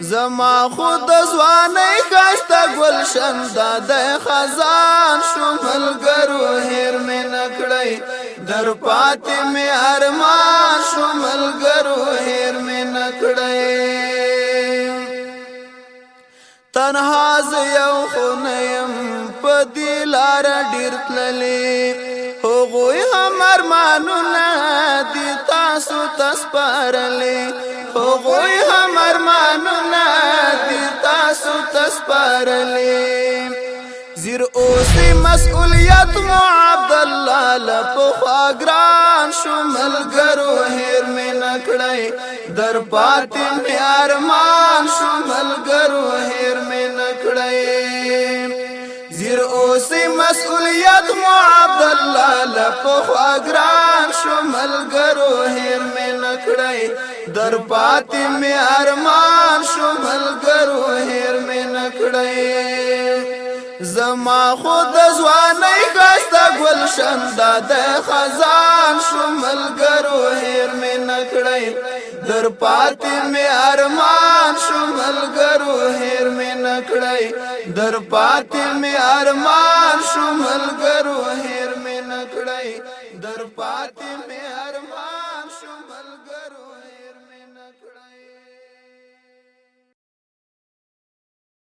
زما خود ځواني ښایسته ګلشن دا د خزان شو ملګرو هېر مې نه کړی در پاتې مې ارمان شو ملګرو هېر مې نه کړی تنها زه یو خو نه یم په دې لاره ډېر تللی هغوی هم ارمانونه دي تاسو ته سپارلی هغوی هم ارمانونه دي تاسو ته سپارلی زیر اوسې مسئولیت مو عبدالله له پخوا ګران شو ملګرو هېر مې نه کړی در پاتې مې ارمان شو ملګرو هېر مې نه کړی زیر اوسې مسئولیت مو عبدالله له پخوا ګران شو ملګرو هېر مې نه کړی در پاتې مې ارمان شو ملګرو هېر مې نه کړی زما خود ځواني ښایسته ګلشن دا د خزان شو ملګرو هېر مې نه کړی در پاتې مې ارمان شو ملګرو هېر مې نه کړی در پاتې مې ارمان شو ملګرو هېر مې نه کړی در پاتې مې